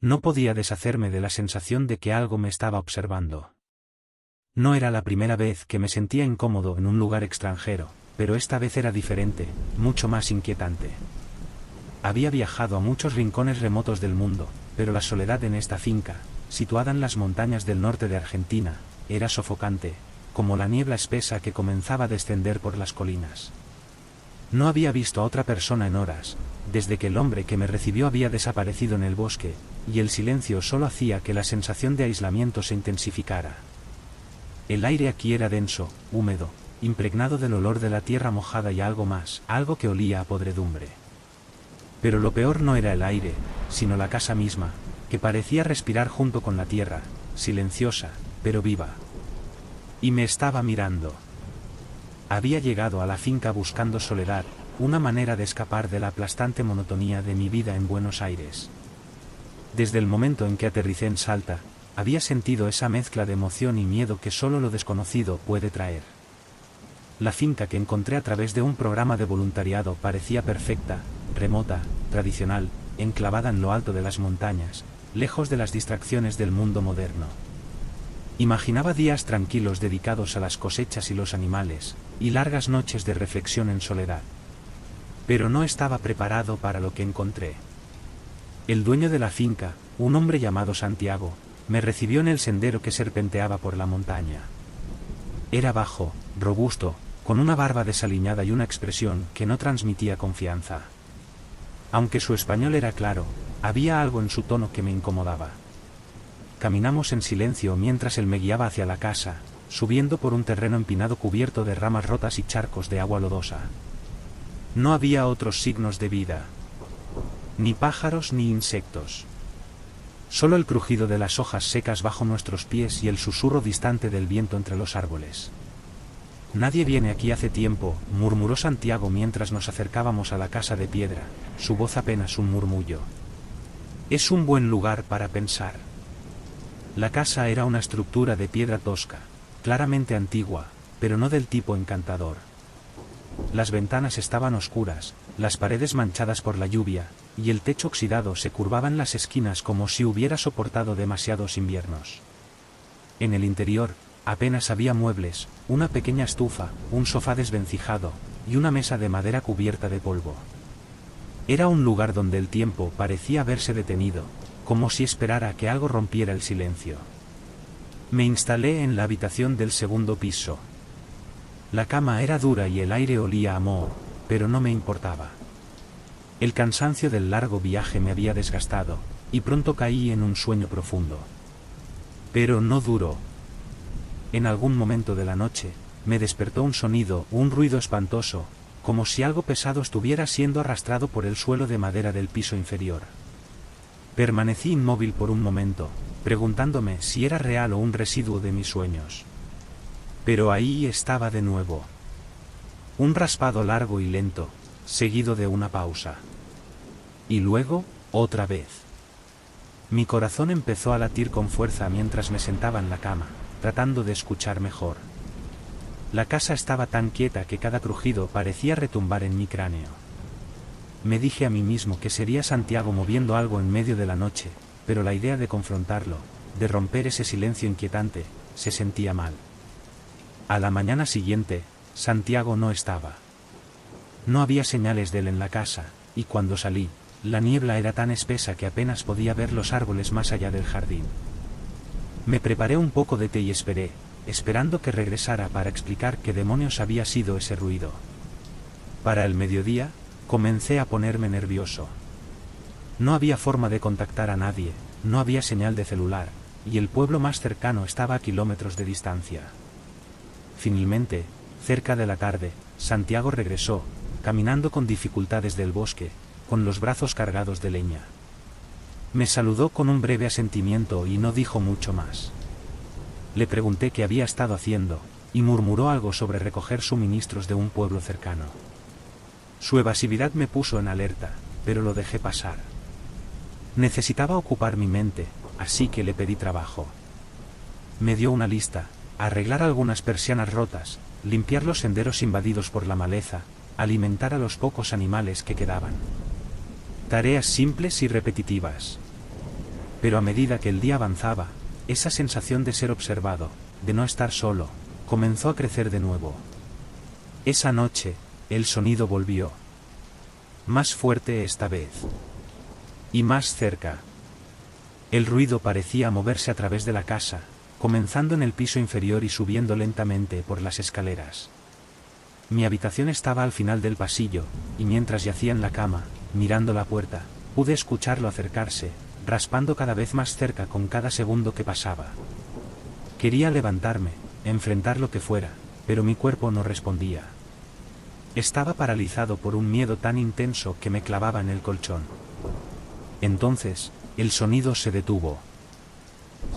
No podía deshacerme de la sensación de que algo me estaba observando. No era la primera vez que me sentía incómodo en un lugar extranjero, pero esta vez era diferente, mucho más inquietante. Había viajado a muchos rincones remotos del mundo, pero la soledad en esta finca, situada en las montañas del norte de Argentina, era sofocante, como la niebla espesa que comenzaba a descender por las colinas. No había visto a otra persona en horas, desde que el hombre que me recibió había desaparecido en el bosque, y el silencio solo hacía que la sensación de aislamiento se intensificara. El aire aquí era denso, húmedo, impregnado del olor de la tierra mojada y algo más, algo que olía a podredumbre. Pero lo peor no era el aire, sino la casa misma, que parecía respirar junto con la tierra, silenciosa, pero viva. Y me estaba mirando. Había llegado a la finca buscando soledad, una manera de escapar de la aplastante monotonía de mi vida en Buenos Aires. Desde el momento en que aterricé en Salta, había sentido esa mezcla de emoción y miedo que solo lo desconocido puede traer. La finca que encontré a través de un programa de voluntariado parecía perfecta, remota, tradicional, enclavada en lo alto de las montañas, lejos de las distracciones del mundo moderno. Imaginaba días tranquilos dedicados a las cosechas y los animales, y largas noches de reflexión en soledad. Pero no estaba preparado para lo que encontré. El dueño de la finca, un hombre llamado Santiago, me recibió en el sendero que serpenteaba por la montaña. Era bajo, robusto, con una barba desaliñada y una expresión que no transmitía confianza. Aunque su español era claro, había algo en su tono que me incomodaba. Caminamos en silencio mientras él me guiaba hacia la casa, subiendo por un terreno empinado cubierto de ramas rotas y charcos de agua lodosa. No había otros signos de vida. Ni pájaros ni insectos. Solo el crujido de las hojas secas bajo nuestros pies y el susurro distante del viento entre los árboles. Nadie viene aquí hace tiempo, murmuró Santiago mientras nos acercábamos a la casa de piedra, su voz apenas un murmullo. Es un buen lugar para pensar. La casa era una estructura de piedra tosca, claramente antigua, pero no del tipo encantador. Las ventanas estaban oscuras, las paredes manchadas por la lluvia, y el techo oxidado se curvaba en las esquinas como si hubiera soportado demasiados inviernos. En el interior, apenas había muebles, una pequeña estufa, un sofá desvencijado, y una mesa de madera cubierta de polvo. Era un lugar donde el tiempo parecía haberse detenido, como si esperara que algo rompiera el silencio. Me instalé en la habitación del segundo piso. La cama era dura y el aire olía a moho, pero no me importaba. El cansancio del largo viaje me había desgastado, y pronto caí en un sueño profundo. Pero no duró. En algún momento de la noche, me despertó un sonido, un ruido espantoso, como si algo pesado estuviera siendo arrastrado por el suelo de madera del piso inferior. Permanecí inmóvil por un momento, preguntándome si era real o un residuo de mis sueños. Pero ahí estaba de nuevo. Un raspado largo y lento, seguido de una pausa. Y luego, otra vez. Mi corazón empezó a latir con fuerza mientras me sentaba en la cama, tratando de escuchar mejor. La casa estaba tan quieta que cada crujido parecía retumbar en mi cráneo. Me dije a mí mismo que sería Santiago moviendo algo en medio de la noche, pero la idea de confrontarlo, de romper ese silencio inquietante, se sentía mal. A la mañana siguiente, Santiago no estaba. No había señales de él en la casa, y cuando salí, la niebla era tan espesa que apenas podía ver los árboles más allá del jardín. Me preparé un poco de té y esperé, esperando que regresara para explicar qué demonios había sido ese ruido. Para el mediodía, comencé a ponerme nervioso. No había forma de contactar a nadie, no había señal de celular, y el pueblo más cercano estaba a kilómetros de distancia. Finalmente, cerca de la tarde, Santiago regresó, caminando con dificultad desde el bosque, con los brazos cargados de leña. Me saludó con un breve asentimiento y no dijo mucho más. Le pregunté qué había estado haciendo, y murmuró algo sobre recoger suministros de un pueblo cercano. Su evasividad me puso en alerta, pero lo dejé pasar. Necesitaba ocupar mi mente, así que le pedí trabajo. Me dio una lista: arreglar algunas persianas rotas, limpiar los senderos invadidos por la maleza, alimentar a los pocos animales que quedaban. Tareas simples y repetitivas. Pero a medida que el día avanzaba, esa sensación de ser observado, de no estar solo, comenzó a crecer de nuevo. Esa noche, el sonido volvió. Más fuerte esta vez. Y más cerca. El ruido parecía moverse a través de la casa, comenzando en el piso inferior y subiendo lentamente por las escaleras. Mi habitación estaba al final del pasillo, y mientras yacía en la cama, mirando la puerta, pude escucharlo acercarse, raspando cada vez más cerca con cada segundo que pasaba. Quería levantarme, enfrentar lo que fuera, pero mi cuerpo no respondía. Estaba paralizado por un miedo tan intenso que me clavaba en el colchón. Entonces, el sonido se detuvo.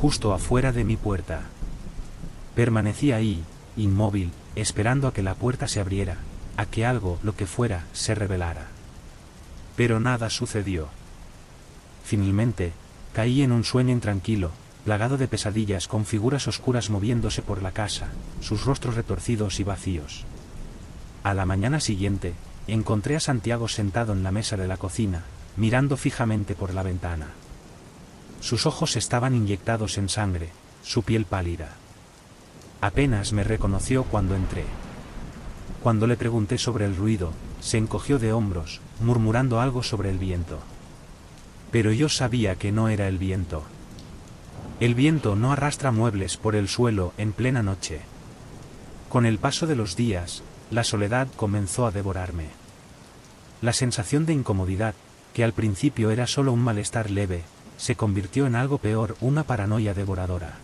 Justo afuera de mi puerta. Permanecí ahí, inmóvil, esperando a que la puerta se abriera, a que algo, lo que fuera, se revelara. Pero nada sucedió. Finalmente, caí en un sueño intranquilo, plagado de pesadillas con figuras oscuras moviéndose por la casa, sus rostros retorcidos y vacíos. A la mañana siguiente, encontré a Santiago sentado en la mesa de la cocina, mirando fijamente por la ventana. Sus ojos estaban inyectados en sangre, su piel pálida. Apenas me reconoció cuando entré. Cuando le pregunté sobre el ruido, se encogió de hombros, murmurando algo sobre el viento. Pero yo sabía que no era el viento. El viento no arrastra muebles por el suelo en plena noche. Con el paso de los días, la soledad comenzó a devorarme. La sensación de incomodidad, que al principio era solo un malestar leve, se convirtió en algo peor, una paranoia devoradora.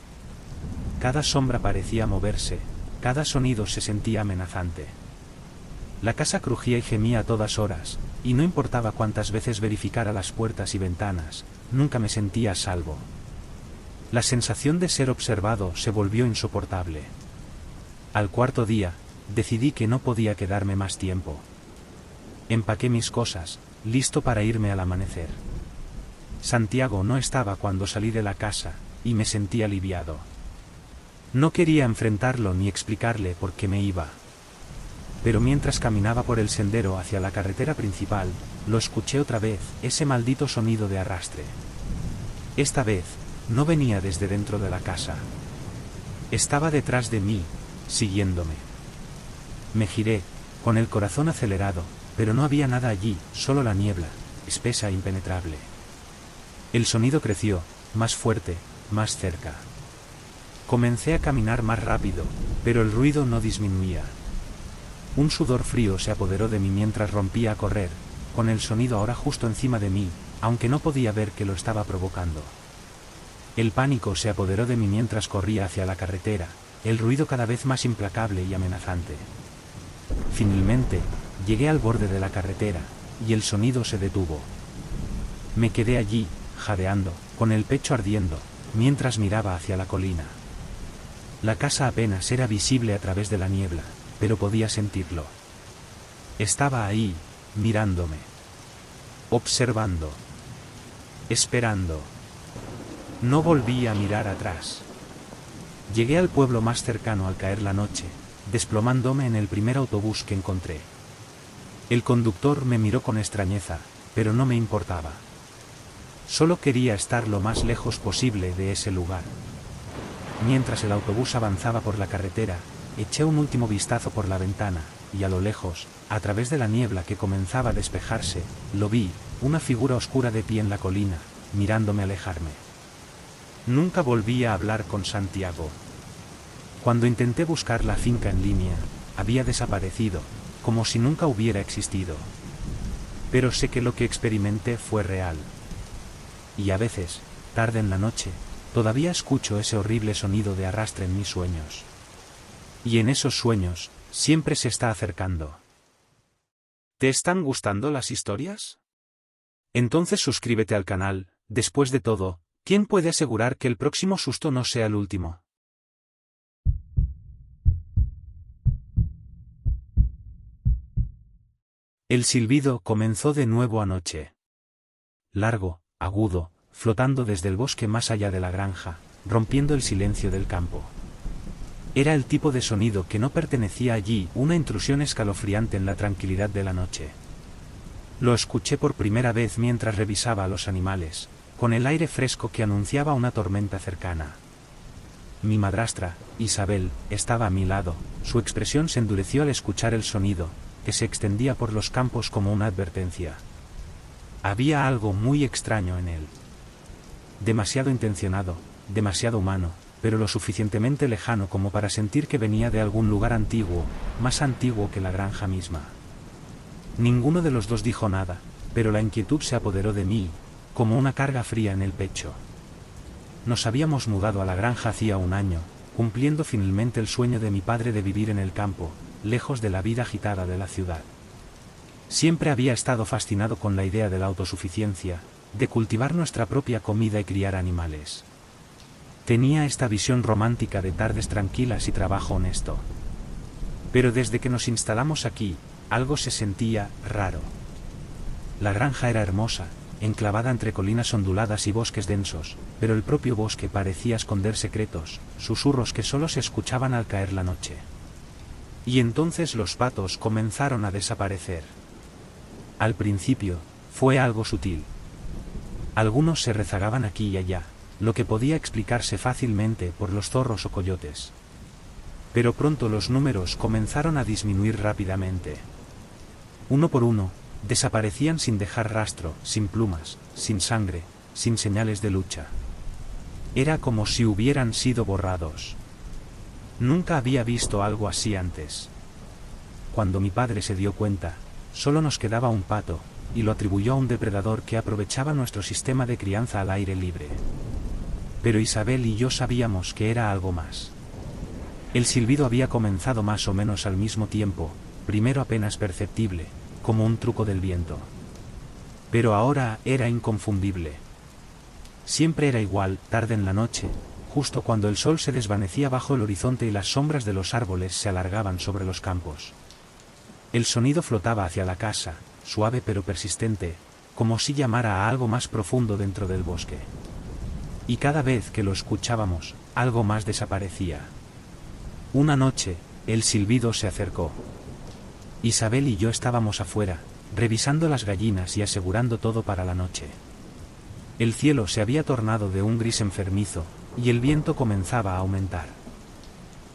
Cada sombra parecía moverse, cada sonido se sentía amenazante. La casa crujía y gemía a todas horas, y no importaba cuántas veces verificara las puertas y ventanas, nunca me sentía a salvo. La sensación de ser observado se volvió insoportable. Al cuarto día, decidí que no podía quedarme más tiempo. Empaqué mis cosas, listo para irme al amanecer. Santiago no estaba cuando salí de la casa, y me sentí aliviado. No quería enfrentarlo ni explicarle por qué me iba. Pero mientras caminaba por el sendero hacia la carretera principal, lo escuché otra vez, ese maldito sonido de arrastre. Esta vez, no venía desde dentro de la casa. Estaba detrás de mí, siguiéndome. Me giré, con el corazón acelerado, pero no había nada allí, solo la niebla, espesa e impenetrable. El sonido creció, más fuerte, más cerca. Comencé a caminar más rápido, pero el ruido no disminuía. Un sudor frío se apoderó de mí mientras rompía a correr, con el sonido ahora justo encima de mí, aunque no podía ver que lo estaba provocando. El pánico se apoderó de mí mientras corría hacia la carretera, el ruido cada vez más implacable y amenazante. Finalmente, llegué al borde de la carretera, y el sonido se detuvo. Me quedé allí, jadeando, con el pecho ardiendo, mientras miraba hacia la colina. La casa apenas era visible a través de la niebla, pero podía sentirlo. Estaba ahí, mirándome. Observando. Esperando. No volví a mirar atrás. Llegué al pueblo más cercano al caer la noche, desplomándome en el primer autobús que encontré. El conductor me miró con extrañeza, pero no me importaba. Solo quería estar lo más lejos posible de ese lugar. Mientras el autobús avanzaba por la carretera, eché un último vistazo por la ventana, y a lo lejos, a través de la niebla que comenzaba a despejarse, lo vi, una figura oscura de pie en la colina, mirándome alejarme. Nunca volví a hablar con Santiago. Cuando intenté buscar la finca en línea, había desaparecido, como si nunca hubiera existido. Pero sé que lo que experimenté fue real. Y a veces, tarde en la noche, todavía escucho ese horrible sonido de arrastre en mis sueños. Y en esos sueños, siempre se está acercando. ¿Te están gustando las historias? Entonces suscríbete al canal. Después de todo, ¿quién puede asegurar que el próximo susto no sea el último? El silbido comenzó de nuevo anoche. Largo, agudo, flotando desde el bosque más allá de la granja, rompiendo el silencio del campo. Era el tipo de sonido que no pertenecía allí, una intrusión escalofriante en la tranquilidad de la noche. Lo escuché por primera vez mientras revisaba a los animales, con el aire fresco que anunciaba una tormenta cercana. Mi madrastra, Isabel, estaba a mi lado. Su expresión se endureció al escuchar el sonido, que se extendía por los campos como una advertencia. Había algo muy extraño en él. Demasiado intencionado, demasiado humano, pero lo suficientemente lejano como para sentir que venía de algún lugar antiguo, más antiguo que la granja misma. Ninguno de los dos dijo nada, pero la inquietud se apoderó de mí, como una carga fría en el pecho. Nos habíamos mudado a la granja hacía un año, cumpliendo finalmente el sueño de mi padre de vivir en el campo, lejos de la vida agitada de la ciudad. Siempre había estado fascinado con la idea de la autosuficiencia, de cultivar nuestra propia comida y criar animales. Tenía esta visión romántica de tardes tranquilas y trabajo honesto. Pero desde que nos instalamos aquí, algo se sentía raro. La granja era hermosa, enclavada entre colinas onduladas y bosques densos, pero el propio bosque parecía esconder secretos, susurros que solo se escuchaban al caer la noche. Y entonces los patos comenzaron a desaparecer. Al principio, fue algo sutil. Algunos se rezagaban aquí y allá, lo que podía explicarse fácilmente por los zorros o coyotes. Pero pronto los números comenzaron a disminuir rápidamente. Uno por uno, desaparecían sin dejar rastro, sin plumas, sin sangre, sin señales de lucha. Era como si hubieran sido borrados. Nunca había visto algo así antes. Cuando mi padre se dio cuenta, solo nos quedaba un pato, y lo atribuyó a un depredador que aprovechaba nuestro sistema de crianza al aire libre. Pero Isabel y yo sabíamos que era algo más. El silbido había comenzado más o menos al mismo tiempo, primero apenas perceptible, como un truco del viento. Pero ahora era inconfundible. Siempre era igual, tarde en la noche, justo cuando el sol se desvanecía bajo el horizonte y las sombras de los árboles se alargaban sobre los campos. El sonido flotaba hacia la casa, suave pero persistente, como si llamara a algo más profundo dentro del bosque. Y cada vez que lo escuchábamos, algo más desaparecía. Una noche, el silbido se acercó. Isabel y yo estábamos afuera, revisando las gallinas y asegurando todo para la noche. El cielo se había tornado de un gris enfermizo, y el viento comenzaba a aumentar.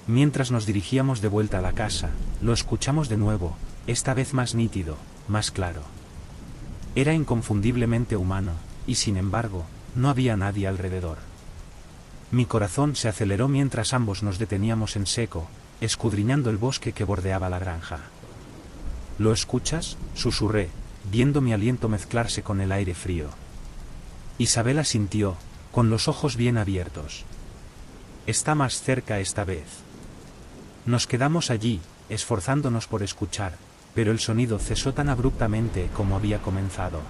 Mientras nos dirigíamos de vuelta a la casa, lo escuchamos de nuevo, esta vez más nítido, más claro. Era inconfundiblemente humano, y sin embargo, no había nadie alrededor. Mi corazón se aceleró mientras ambos nos deteníamos en seco, escudriñando el bosque que bordeaba la granja. ¿Lo escuchas?, susurré, viendo mi aliento mezclarse con el aire frío. Isabel asintió, con los ojos bien abiertos. Está más cerca esta vez. Nos quedamos allí, esforzándonos por escuchar, pero el sonido cesó tan abruptamente como había comenzado.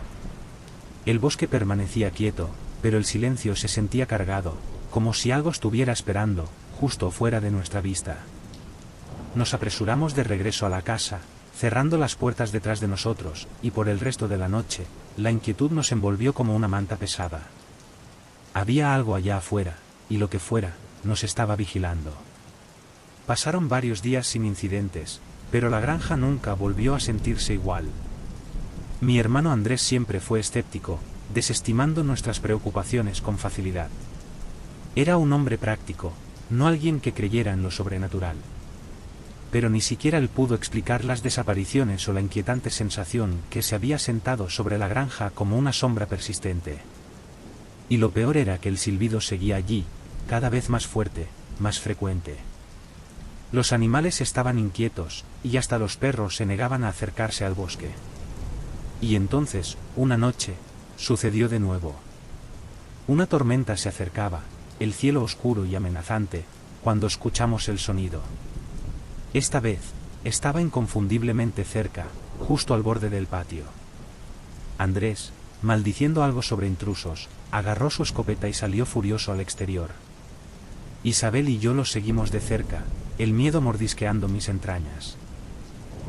El bosque permanecía quieto, pero el silencio se sentía cargado, como si algo estuviera esperando, justo fuera de nuestra vista. Nos apresuramos de regreso a la casa, cerrando las puertas detrás de nosotros, y por el resto de la noche, la inquietud nos envolvió como una manta pesada. Había algo allá afuera, y lo que fuera, nos estaba vigilando. Pasaron varios días sin incidentes, pero la granja nunca volvió a sentirse igual. Mi hermano Andrés siempre fue escéptico, desestimando nuestras preocupaciones con facilidad. Era un hombre práctico, no alguien que creyera en lo sobrenatural. Pero ni siquiera él pudo explicar las desapariciones o la inquietante sensación que se había sentado sobre la granja como una sombra persistente. Y lo peor era que el silbido seguía allí, cada vez más fuerte, más frecuente. Los animales estaban inquietos, y hasta los perros se negaban a acercarse al bosque. Y entonces, una noche, sucedió de nuevo. Una tormenta se acercaba, el cielo oscuro y amenazante, cuando escuchamos el sonido. Esta vez, estaba inconfundiblemente cerca, justo al borde del patio. Andrés, maldiciendo algo sobre intrusos, agarró su escopeta y salió furioso al exterior. Isabel y yo lo seguimos de cerca, el miedo mordisqueando mis entrañas.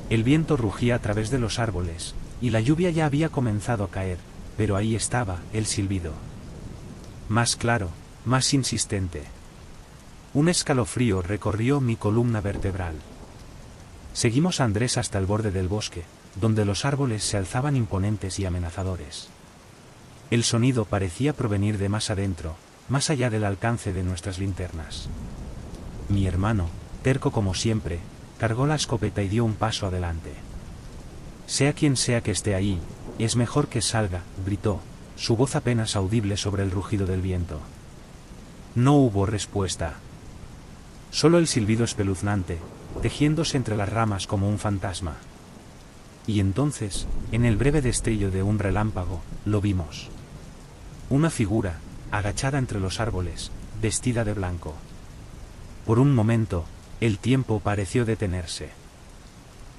El viento rugía a través de los árboles, y la lluvia ya había comenzado a caer, pero ahí estaba, el silbido. Más claro, más insistente. Un escalofrío recorrió mi columna vertebral. Seguimos a Andrés hasta el borde del bosque, donde los árboles se alzaban imponentes y amenazadores. El sonido parecía provenir de más adentro, más allá del alcance de nuestras linternas. Mi hermano, terco como siempre, cargó la escopeta y dio un paso adelante. Sea quien sea que esté ahí, es mejor que salga, gritó, su voz apenas audible sobre el rugido del viento. No hubo respuesta. Solo el silbido espeluznante, tejiéndose entre las ramas como un fantasma. Y entonces, en el breve destello de un relámpago, lo vimos. Una figura, agachada entre los árboles, vestida de blanco. Por un momento, el tiempo pareció detenerse.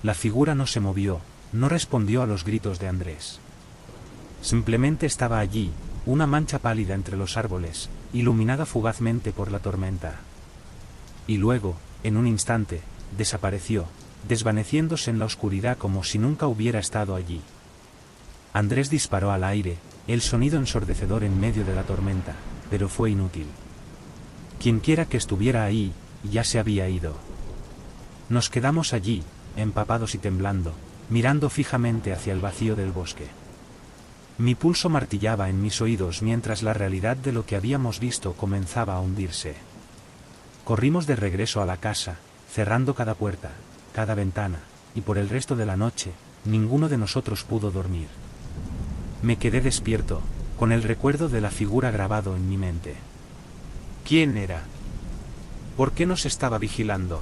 La figura no se movió, no respondió a los gritos de Andrés. Simplemente estaba allí, una mancha pálida entre los árboles, iluminada fugazmente por la tormenta. Y luego, en un instante, desapareció, desvaneciéndose en la oscuridad como si nunca hubiera estado allí. Andrés disparó al aire, el sonido ensordecedor en medio de la tormenta, pero fue inútil. Quienquiera que estuviera ahí, ya se había ido. Nos quedamos allí, empapados y temblando, mirando fijamente hacia el vacío del bosque. Mi pulso martillaba en mis oídos mientras la realidad de lo que habíamos visto comenzaba a hundirse. Corrimos de regreso a la casa, cerrando cada puerta, cada ventana, y por el resto de la noche, ninguno de nosotros pudo dormir. Me quedé despierto, con el recuerdo de la figura grabado en mi mente. ¿Quién era? ¿Por qué nos estaba vigilando?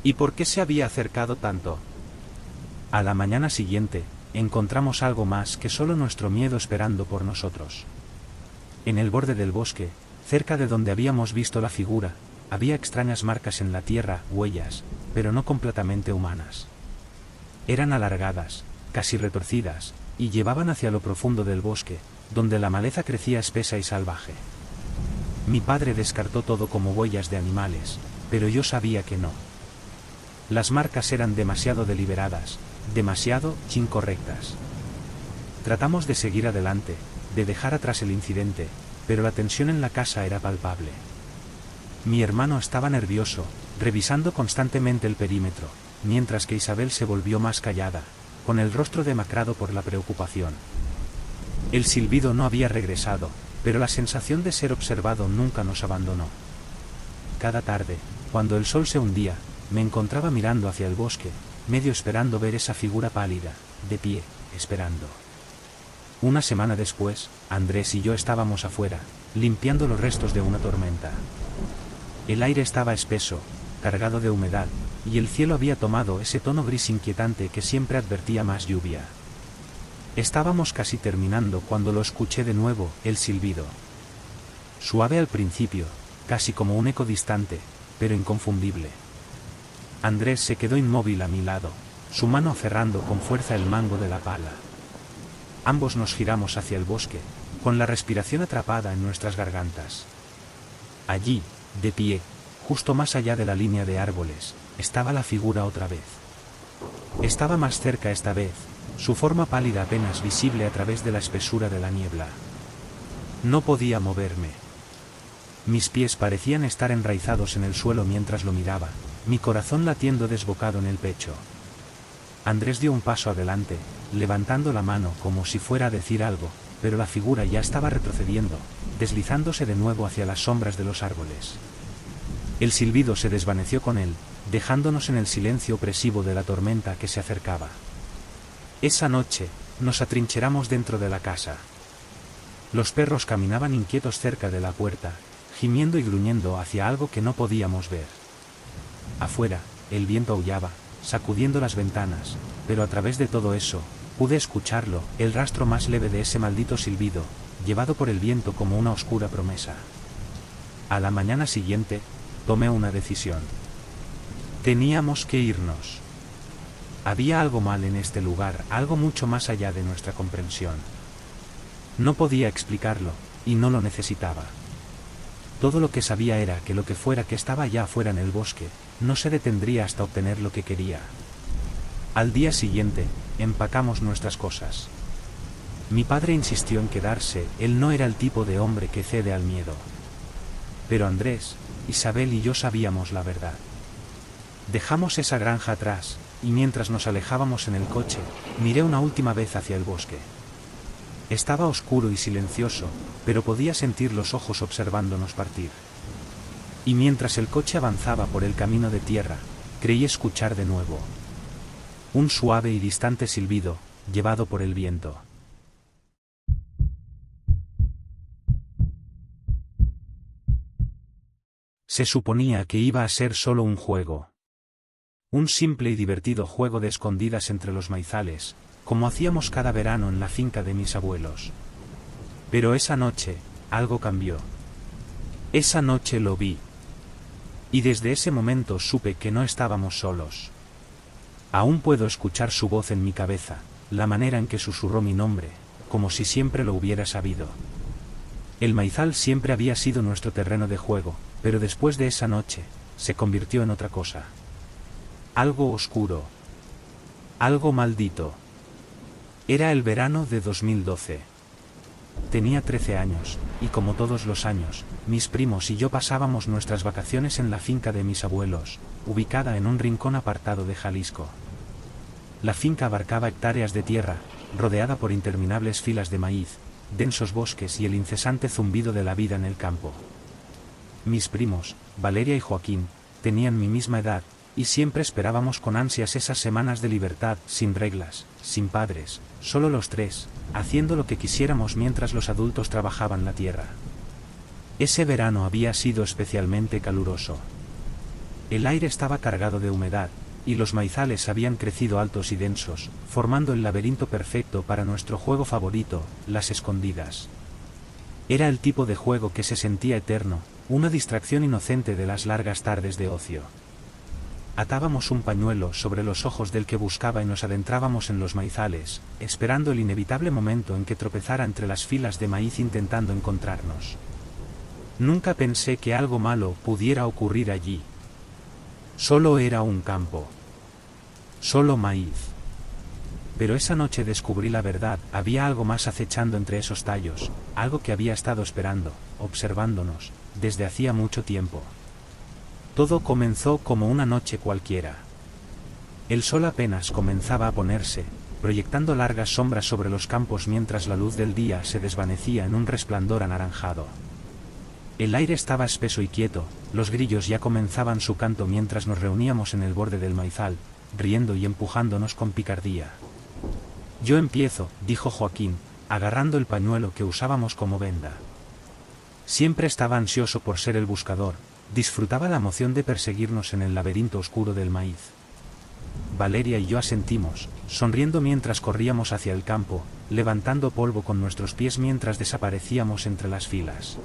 ¿Y por qué se había acercado tanto? A la mañana siguiente, encontramos algo más que solo nuestro miedo esperando por nosotros. En el borde del bosque, cerca de donde habíamos visto la figura, había extrañas marcas en la tierra, huellas, pero no completamente humanas. Eran alargadas, casi retorcidas, y llevaban hacia lo profundo del bosque, donde la maleza crecía espesa y salvaje. Mi padre descartó todo como huellas de animales, pero yo sabía que no. Las marcas eran demasiado deliberadas, demasiado incorrectas. Tratamos de seguir adelante, de dejar atrás el incidente, pero la tensión en la casa era palpable. Mi hermano estaba nervioso, revisando constantemente el perímetro, mientras que Isabel se volvió más callada, con el rostro demacrado por la preocupación. El silbido no había regresado, pero la sensación de ser observado nunca nos abandonó. Cada tarde, cuando el sol se hundía, me encontraba mirando hacia el bosque, medio esperando ver esa figura pálida, de pie, esperando. Una semana después, Andrés y yo estábamos afuera, limpiando los restos de una tormenta. El aire estaba espeso, cargado de humedad, y el cielo había tomado ese tono gris inquietante que siempre advertía más lluvia. Estábamos casi terminando cuando lo escuché de nuevo, el silbido. Suave al principio, casi como un eco distante, pero inconfundible. Andrés se quedó inmóvil a mi lado, su mano aferrando con fuerza el mango de la pala. Ambos nos giramos hacia el bosque, con la respiración atrapada en nuestras gargantas. Allí, de pie, justo más allá de la línea de árboles, estaba la figura otra vez. Estaba más cerca esta vez, su forma pálida apenas visible a través de la espesura de la niebla. No podía moverme. Mis pies parecían estar enraizados en el suelo mientras lo miraba, mi corazón latiendo desbocado en el pecho. Andrés dio un paso adelante, levantando la mano como si fuera a decir algo, pero la figura ya estaba retrocediendo, deslizándose de nuevo hacia las sombras de los árboles. El silbido se desvaneció con él, dejándonos en el silencio opresivo de la tormenta que se acercaba. Esa noche, nos atrincheramos dentro de la casa. Los perros caminaban inquietos cerca de la puerta, gimiendo y gruñendo hacia algo que no podíamos ver. Afuera, el viento aullaba, sacudiendo las ventanas, pero a través de todo eso, pude escucharlo, el rastro más leve de ese maldito silbido, llevado por el viento como una oscura promesa. A la mañana siguiente, tomé una decisión. Teníamos que irnos. Había algo mal en este lugar, algo mucho más allá de nuestra comprensión. No podía explicarlo, y no lo necesitaba. Todo lo que sabía era que lo que fuera que estaba allá afuera en el bosque, no se detendría hasta obtener lo que quería. Al día siguiente, empacamos nuestras cosas. Mi padre insistió en quedarse, él no era el tipo de hombre que cede al miedo. Pero Andrés, Isabel y yo sabíamos la verdad. Dejamos esa granja atrás, y mientras nos alejábamos en el coche, miré una última vez hacia el bosque. Estaba oscuro y silencioso, pero podía sentir los ojos observándonos partir. Y mientras el coche avanzaba por el camino de tierra, creí escuchar de nuevo un suave y distante silbido, llevado por el viento. Se suponía que iba a ser solo un juego. Un simple y divertido juego de escondidas entre los maizales, como hacíamos cada verano en la finca de mis abuelos. Pero esa noche, algo cambió. Esa noche lo vi. Y desde ese momento supe que no estábamos solos. Aún puedo escuchar su voz en mi cabeza, la manera en que susurró mi nombre, como si siempre lo hubiera sabido. El maizal siempre había sido nuestro terreno de juego, pero después de esa noche, se convirtió en otra cosa. Algo oscuro. Algo maldito. Era el verano de 2012. Tenía 13 años, y como todos los años, mis primos y yo pasábamos nuestras vacaciones en la finca de mis abuelos, ubicada en un rincón apartado de Jalisco. La finca abarcaba hectáreas de tierra, rodeada por interminables filas de maíz, densos bosques y el incesante zumbido de la vida en el campo. Mis primos, Valeria y Joaquín, tenían mi misma edad, y siempre esperábamos con ansias esas semanas de libertad, sin reglas, sin padres, solo los tres, haciendo lo que quisiéramos mientras los adultos trabajaban la tierra. Ese verano había sido especialmente caluroso. El aire estaba cargado de humedad, y los maizales habían crecido altos y densos, formando el laberinto perfecto para nuestro juego favorito, las escondidas. Era el tipo de juego que se sentía eterno, una distracción inocente de las largas tardes de ocio. Atábamos un pañuelo sobre los ojos del que buscaba y nos adentrábamos en los maizales, esperando el inevitable momento en que tropezara entre las filas de maíz intentando encontrarnos. Nunca pensé que algo malo pudiera ocurrir allí. Solo era un campo. Solo maíz. Pero esa noche descubrí la verdad, había algo más acechando entre esos tallos, algo que había estado esperando, observándonos, desde hacía mucho tiempo. Todo comenzó como una noche cualquiera. El sol apenas comenzaba a ponerse, proyectando largas sombras sobre los campos mientras la luz del día se desvanecía en un resplandor anaranjado. El aire estaba espeso y quieto, los grillos ya comenzaban su canto mientras nos reuníamos en el borde del maizal, riendo y empujándonos con picardía. Yo empiezo, dijo Joaquín, agarrando el pañuelo que usábamos como venda. Siempre estaba ansioso por ser el buscador, disfrutaba la emoción de perseguirnos en el laberinto oscuro del maíz. Valeria y yo asentimos, sonriendo mientras corríamos hacia el campo, levantando polvo con nuestros pies mientras desaparecíamos entre las filas.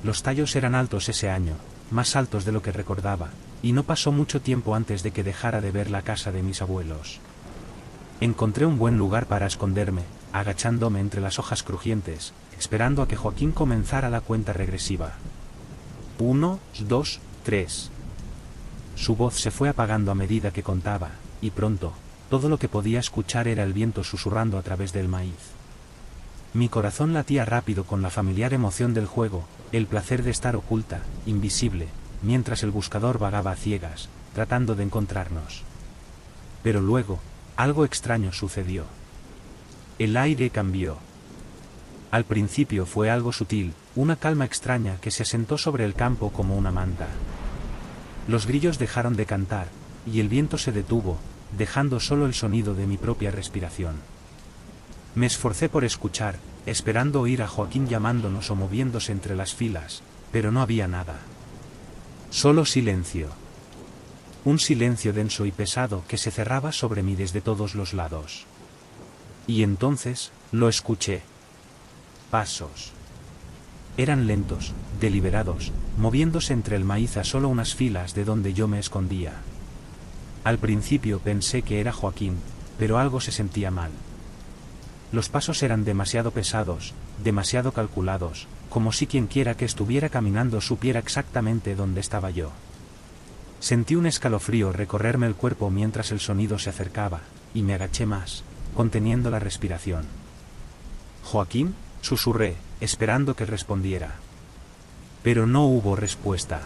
Los tallos eran altos ese año, más altos de lo que recordaba, y no pasó mucho tiempo antes de que dejara de ver la casa de mis abuelos. Encontré un buen lugar para esconderme, agachándome entre las hojas crujientes, esperando a que Joaquín comenzara la cuenta regresiva. 1, 2, 3. Su voz se fue apagando a medida que contaba, y pronto, todo lo que podía escuchar era el viento susurrando a través del maíz. Mi corazón latía rápido con la familiar emoción del juego, el placer de estar oculta, invisible, mientras el buscador vagaba a ciegas, tratando de encontrarnos. Pero luego, algo extraño sucedió. El aire cambió. Al principio fue algo sutil, una calma extraña que se asentó sobre el campo como una manta. Los grillos dejaron de cantar, y el viento se detuvo, dejando solo el sonido de mi propia respiración. Me esforcé por escuchar, esperando oír a Joaquín llamándonos o moviéndose entre las filas, pero no había nada. Solo silencio. Un silencio denso y pesado que se cerraba sobre mí desde todos los lados. Y entonces, lo escuché. Pasos. Eran lentos, deliberados, moviéndose entre el maíz a solo unas filas de donde yo me escondía. Al principio pensé que era Joaquín, pero algo se sentía mal. Los pasos eran demasiado pesados, demasiado calculados, como si quien quiera que estuviera caminando supiera exactamente dónde estaba yo. Sentí un escalofrío recorrerme el cuerpo mientras el sonido se acercaba, y me agaché más, conteniendo la respiración. «¿Joaquín?», susurré, esperando que respondiera. Pero no hubo respuesta.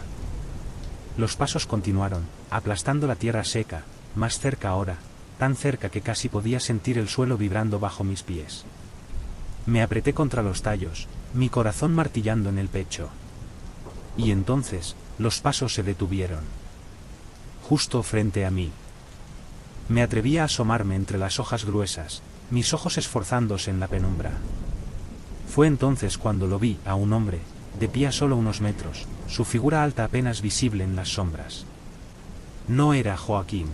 Los pasos continuaron, aplastando la tierra seca, más cerca ahora, tan cerca que casi podía sentir el suelo vibrando bajo mis pies. Me apreté contra los tallos, mi corazón martillando en el pecho. Y entonces, los pasos se detuvieron. Justo frente a mí. Me atreví a asomarme entre las hojas gruesas, mis ojos esforzándose en la penumbra. Fue entonces cuando lo vi a un hombre, de pie a solo unos metros, su figura alta apenas visible en las sombras. No era Joaquín.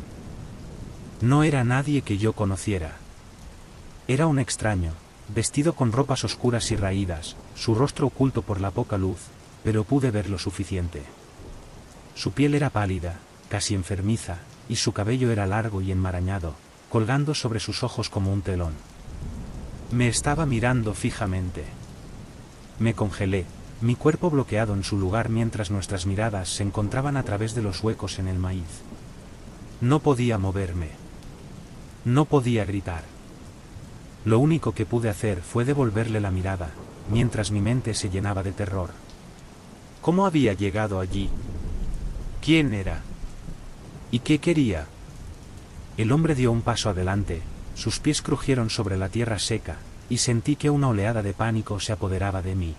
No era nadie que yo conociera. Era un extraño, vestido con ropas oscuras y raídas, su rostro oculto por la poca luz, pero pude ver lo suficiente. Su piel era pálida, casi enfermiza, y su cabello era largo y enmarañado, colgando sobre sus ojos como un telón. Me estaba mirando fijamente. Me congelé, mi cuerpo bloqueado en su lugar mientras nuestras miradas se encontraban a través de los huecos en el maíz. No podía moverme. No podía gritar. Lo único que pude hacer fue devolverle la mirada, mientras mi mente se llenaba de terror. ¿Cómo había llegado allí? ¿Quién era? ¿Y qué quería? El hombre dio un paso adelante, sus pies crujieron sobre la tierra seca, y sentí que una oleada de pánico se apoderaba de mí.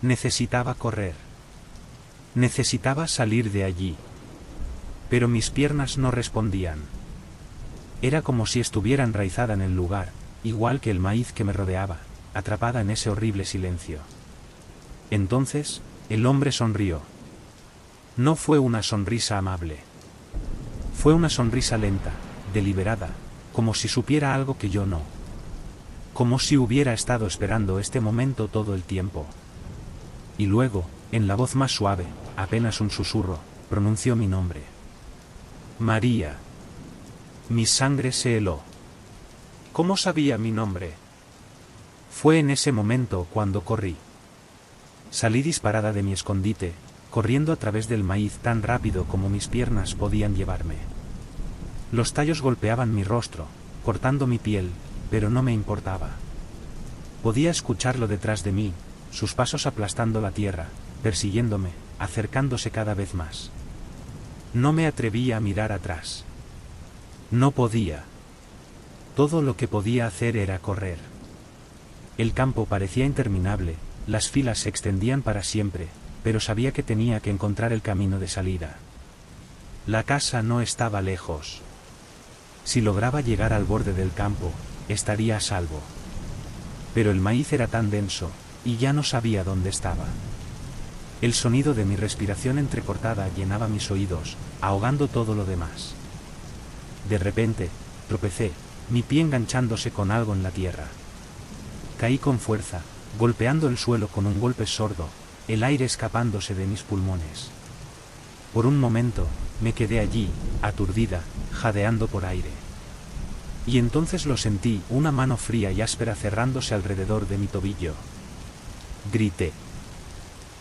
Necesitaba correr. Necesitaba salir de allí. Pero mis piernas no respondían. Era como si estuviera enraizada en el lugar, igual que el maíz que me rodeaba, atrapada en ese horrible silencio. Entonces, el hombre sonrió. No fue una sonrisa amable. Fue una sonrisa lenta, deliberada, como si supiera algo que yo no. Como si hubiera estado esperando este momento todo el tiempo. Y luego, en la voz más suave, apenas un susurro, pronunció mi nombre. María. Mi sangre se heló. ¿Cómo sabía mi nombre? Fue en ese momento cuando corrí. Salí disparada de mi escondite, corriendo a través del maíz tan rápido como mis piernas podían llevarme. Los tallos golpeaban mi rostro, cortando mi piel, pero no me importaba. Podía escucharlo detrás de mí, sus pasos aplastando la tierra, persiguiéndome, acercándose cada vez más. No me atrevía a mirar atrás. No podía. Todo lo que podía hacer era correr. El campo parecía interminable, las filas se extendían para siempre, pero sabía que tenía que encontrar el camino de salida. La casa no estaba lejos. Si lograba llegar al borde del campo, estaría a salvo. Pero el maíz era tan denso, y ya no sabía dónde estaba. El sonido de mi respiración entrecortada llenaba mis oídos, ahogando todo lo demás. De repente, tropecé, mi pie enganchándose con algo en la tierra. Caí con fuerza, golpeando el suelo con un golpe sordo, el aire escapándose de mis pulmones. Por un momento, me quedé allí, aturdida, jadeando por aire. Y entonces lo sentí, una mano fría y áspera cerrándose alrededor de mi tobillo. Grité.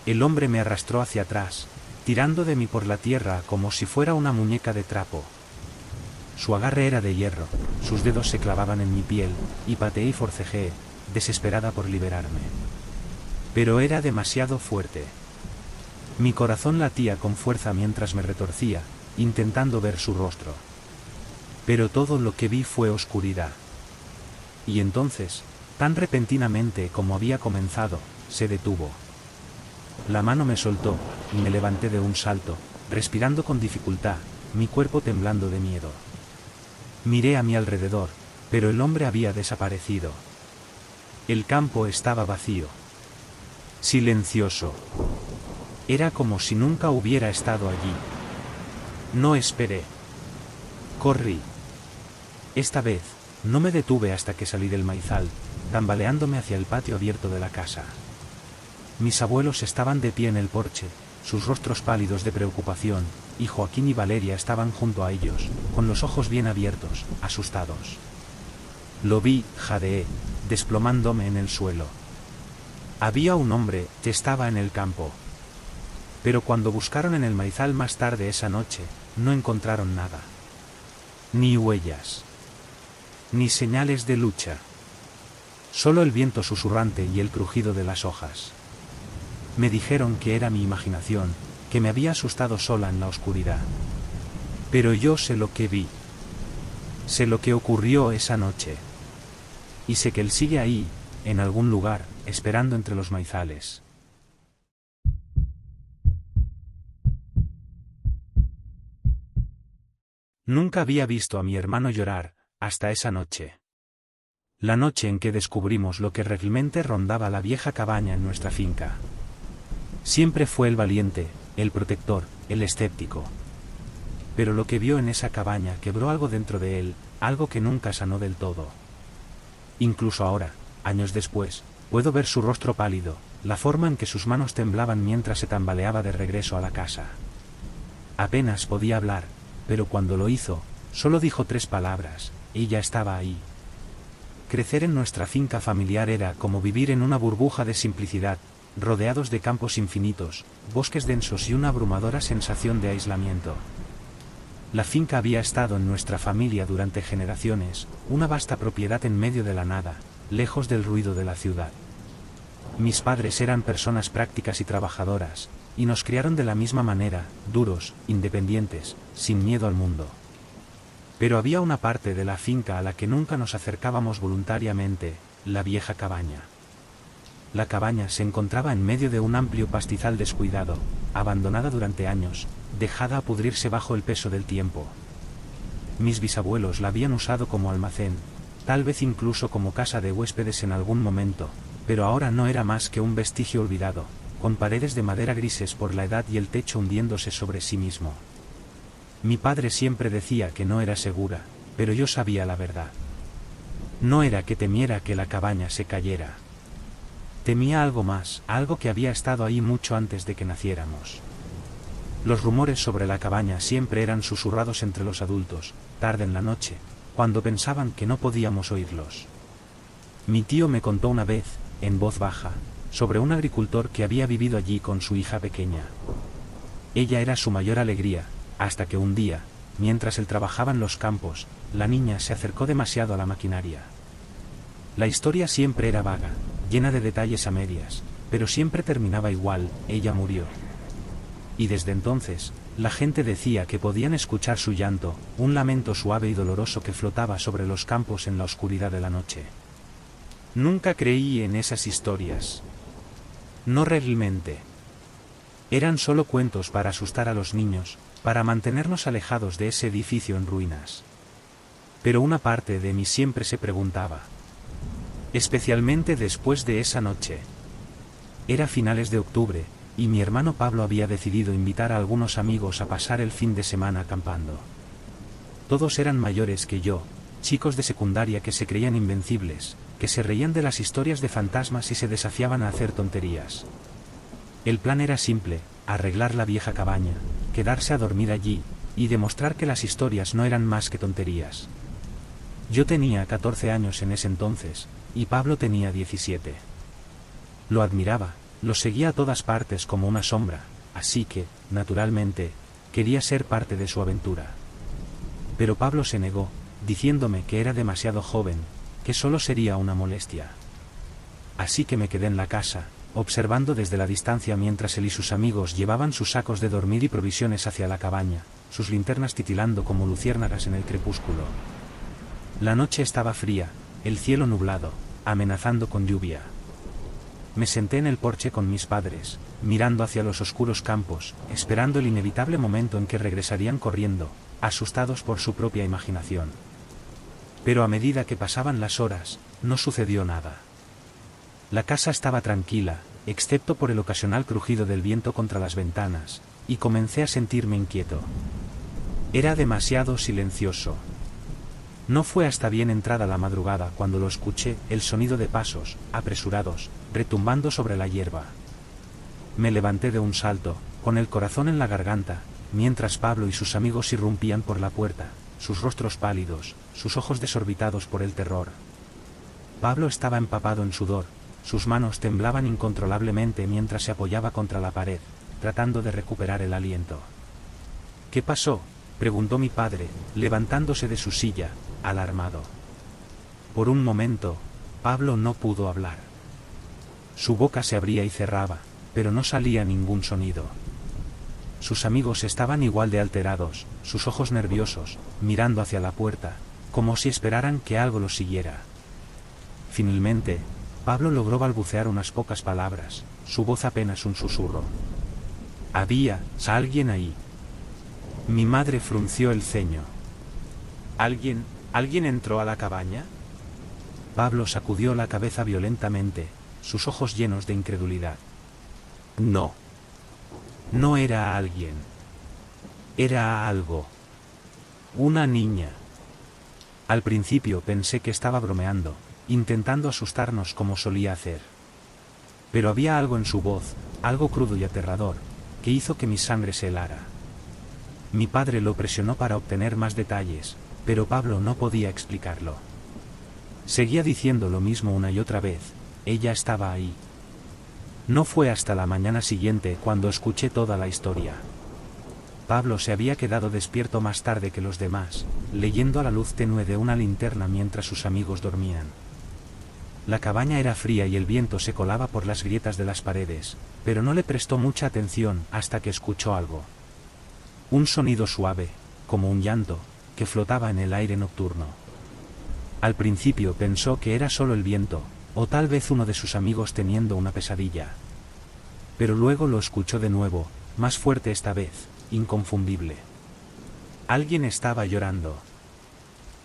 El hombre me arrastró hacia atrás, tirando de mí por la tierra como si fuera una muñeca de trapo. Su agarre era de hierro, sus dedos se clavaban en mi piel, y pateé y forcejeé, desesperada por liberarme. Pero era demasiado fuerte. Mi corazón latía con fuerza mientras me retorcía, intentando ver su rostro. Pero todo lo que vi fue oscuridad. Y entonces, tan repentinamente como había comenzado, se detuvo. La mano me soltó, y me levanté de un salto, respirando con dificultad, mi cuerpo temblando de miedo. Miré a mi alrededor, pero el hombre había desaparecido. El campo estaba vacío. Silencioso. Era como si nunca hubiera estado allí. No esperé. Corrí. Esta vez, no me detuve hasta que salí del maizal, tambaleándome hacia el patio abierto de la casa. Mis abuelos estaban de pie en el porche, sus rostros pálidos de preocupación, y Joaquín y Valeria estaban junto a ellos, con los ojos bien abiertos, asustados. Lo vi, jadeé, desplomándome en el suelo. Había un hombre que estaba en el campo. Pero cuando buscaron en el maizal más tarde esa noche, no encontraron nada. Ni huellas. Ni señales de lucha. Solo el viento susurrante y el crujido de las hojas. Me dijeron que era mi imaginación, que me había asustado sola en la oscuridad. Pero yo sé lo que vi. Sé lo que ocurrió esa noche. Y sé que él sigue ahí, en algún lugar, esperando entre los maizales. Nunca había visto a mi hermano llorar, hasta esa noche. La noche en que descubrimos lo que realmente rondaba la vieja cabaña en nuestra finca. Siempre fue el valiente, el protector, el escéptico. Pero lo que vio en esa cabaña quebró algo dentro de él, algo que nunca sanó del todo. Incluso ahora, años después, puedo ver su rostro pálido, la forma en que sus manos temblaban mientras se tambaleaba de regreso a la casa. Apenas podía hablar, pero cuando lo hizo, solo dijo 3 palabras, ella estaba ahí. Crecer en nuestra finca familiar era como vivir en una burbuja de simplicidad, rodeados de campos infinitos, bosques densos y una abrumadora sensación de aislamiento. La finca había estado en nuestra familia durante generaciones, una vasta propiedad en medio de la nada, lejos del ruido de la ciudad. Mis padres eran personas prácticas y trabajadoras, y nos criaron de la misma manera, duros, independientes, sin miedo al mundo. Pero había una parte de la finca a la que nunca nos acercábamos voluntariamente, la vieja cabaña. La cabaña se encontraba en medio de un amplio pastizal descuidado, abandonada durante años, dejada a pudrirse bajo el peso del tiempo. Mis bisabuelos la habían usado como almacén, tal vez incluso como casa de huéspedes en algún momento, pero ahora no era más que un vestigio olvidado, con paredes de madera grises por la edad y el techo hundiéndose sobre sí mismo. Mi padre siempre decía que no era segura, pero yo sabía la verdad. No era que temiera que la cabaña se cayera. Temía algo más, algo que había estado ahí mucho antes de que naciéramos. Los rumores sobre la cabaña siempre eran susurrados entre los adultos, tarde en la noche, cuando pensaban que no podíamos oírlos. Mi tío me contó una vez, en voz baja, sobre un agricultor que había vivido allí con su hija pequeña. Ella era su mayor alegría, hasta que un día, mientras él trabajaba en los campos, la niña se acercó demasiado a la maquinaria. La historia siempre era vaga, llena de detalles a medias, pero siempre terminaba igual, ella murió. Y desde entonces, la gente decía que podían escuchar su llanto, un lamento suave y doloroso que flotaba sobre los campos en la oscuridad de la noche. Nunca creí en esas historias. No realmente. Eran solo cuentos para asustar a los niños, para mantenernos alejados de ese edificio en ruinas. Pero una parte de mí siempre se preguntaba. Especialmente después de esa noche. Era finales de octubre, y mi hermano Pablo había decidido invitar a algunos amigos a pasar el fin de semana acampando. Todos eran mayores que yo, chicos de secundaria que se creían invencibles, que se reían de las historias de fantasmas y se desafiaban a hacer tonterías. El plan era simple, arreglar la vieja cabaña, quedarse a dormir allí, y demostrar que las historias no eran más que tonterías. Yo tenía 14 años en ese entonces, y Pablo tenía 17. Lo admiraba, lo seguía a todas partes como una sombra, así que, naturalmente, quería ser parte de su aventura. Pero Pablo se negó, diciéndome que era demasiado joven, que solo sería una molestia. Así que me quedé en la casa, observando desde la distancia mientras él y sus amigos llevaban sus sacos de dormir y provisiones hacia la cabaña, sus linternas titilando como luciérnagas en el crepúsculo. La noche estaba fría, el cielo nublado, amenazando con lluvia. Me senté en el porche con mis padres, mirando hacia los oscuros campos, esperando el inevitable momento en que regresarían corriendo, asustados por su propia imaginación. Pero a medida que pasaban las horas, no sucedió nada. La casa estaba tranquila, excepto por el ocasional crujido del viento contra las ventanas, y comencé a sentirme inquieto. Era demasiado silencioso. No fue hasta bien entrada la madrugada cuando lo escuché, el sonido de pasos, apresurados, retumbando sobre la hierba. Me levanté de un salto, con el corazón en la garganta, mientras Pablo y sus amigos irrumpían por la puerta, sus rostros pálidos, sus ojos desorbitados por el terror. Pablo estaba empapado en sudor, sus manos temblaban incontrolablemente mientras se apoyaba contra la pared, tratando de recuperar el aliento. ¿Qué pasó?, preguntó mi padre, levantándose de su silla, alarmado. Por un momento, Pablo no pudo hablar. Su boca se abría y cerraba, pero no salía ningún sonido. Sus amigos estaban igual de alterados, sus ojos nerviosos, mirando hacia la puerta, como si esperaran que algo los siguiera. Finalmente, Pablo logró balbucear unas pocas palabras, su voz apenas un susurro. Había alguien ahí. Mi madre frunció el ceño. ¿Alguien entró a la cabaña? Pablo sacudió la cabeza violentamente, sus ojos llenos de incredulidad. No. No era alguien. Era algo. Una niña. Al principio pensé que estaba bromeando, intentando asustarnos como solía hacer. Pero había algo en su voz, algo crudo y aterrador, que hizo que mi sangre se helara. Mi padre lo presionó para obtener más detalles, pero Pablo no podía explicarlo. Seguía diciendo lo mismo una y otra vez, ella estaba ahí. No fue hasta la mañana siguiente cuando escuché toda la historia. Pablo se había quedado despierto más tarde que los demás, leyendo a la luz tenue de una linterna mientras sus amigos dormían. La cabaña era fría y el viento se colaba por las grietas de las paredes, pero no le prestó mucha atención hasta que escuchó algo. Un sonido suave, como un llanto, que flotaba en el aire nocturno. Al principio pensó que era solo el viento, o tal vez uno de sus amigos teniendo una pesadilla. Pero luego lo escuchó de nuevo, más fuerte esta vez, inconfundible. Alguien estaba llorando.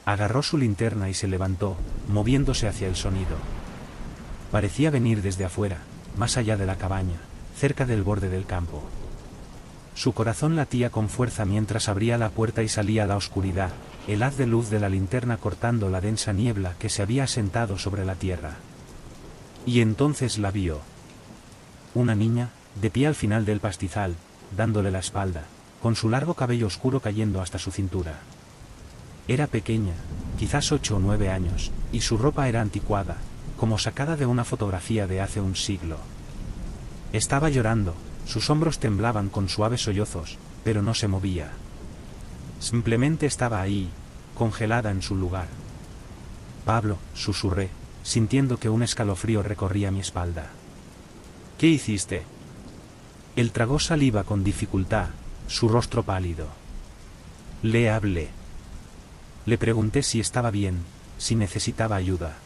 Agarró su linterna y se levantó, moviéndose hacia el sonido. Parecía venir desde afuera, más allá de la cabaña, cerca del borde del campo. Su corazón latía con fuerza mientras abría la puerta y salía a la oscuridad, el haz de luz de la linterna cortando la densa niebla que se había asentado sobre la tierra. Y entonces la vio. Una niña, de pie al final del pastizal, dándole la espalda, con su largo cabello oscuro cayendo hasta su cintura. Era pequeña, quizás 8 o 9 años, y su ropa era anticuada, como sacada de una fotografía de hace un siglo. Estaba llorando, sus hombros temblaban con suaves sollozos, pero no se movía. Simplemente estaba ahí, congelada en su lugar. Pablo, susurré, sintiendo que un escalofrío recorría mi espalda. ¿Qué hiciste? Él tragó saliva con dificultad, su rostro pálido. Le hablé. Le pregunté si estaba bien, si necesitaba ayuda.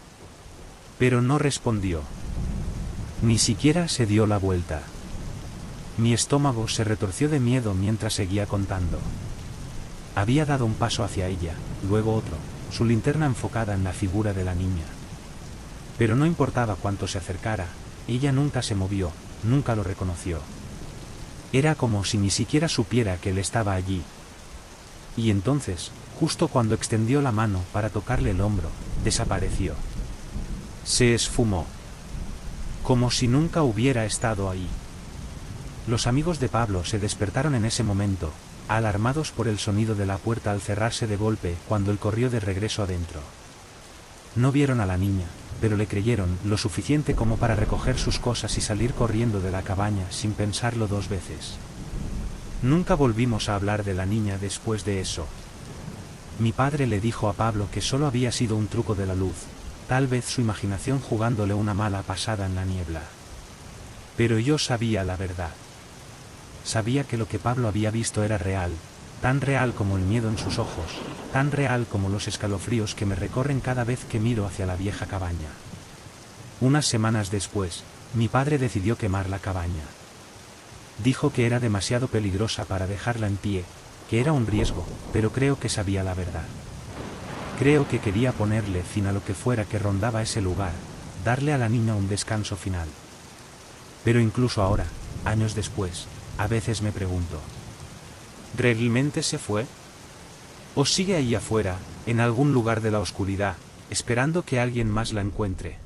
Pero no respondió. Ni siquiera se dio la vuelta. Mi estómago se retorció de miedo mientras seguía contando. Había dado un paso hacia ella, luego otro, su linterna enfocada en la figura de la niña. Pero no importaba cuánto se acercara, ella nunca se movió, nunca lo reconoció. Era como si ni siquiera supiera que él estaba allí. Y entonces, justo cuando extendió la mano para tocarle el hombro, desapareció. Se esfumó. Como si nunca hubiera estado ahí. Los amigos de Pablo se despertaron en ese momento, alarmados por el sonido de la puerta al cerrarse de golpe cuando él corrió de regreso adentro. No vieron a la niña, pero le creyeron lo suficiente como para recoger sus cosas y salir corriendo de la cabaña sin pensarlo 2 veces. Nunca volvimos a hablar de la niña después de eso. Mi padre le dijo a Pablo que solo había sido un truco de la luz, tal vez su imaginación jugándole una mala pasada en la niebla. Pero yo sabía la verdad. Sabía que lo que Pablo había visto era real, tan real como el miedo en sus ojos, tan real como los escalofríos que me recorren cada vez que miro hacia la vieja cabaña. Unas semanas después, mi padre decidió quemar la cabaña. Dijo que era demasiado peligrosa para dejarla en pie, que era un riesgo, pero creo que sabía la verdad. Creo que quería ponerle fin a lo que fuera que rondaba ese lugar, darle a la niña un descanso final. Pero incluso ahora, años después, a veces me pregunto, ¿realmente se fue? ¿O sigue ahí afuera, en algún lugar de la oscuridad, esperando que alguien más la encuentre?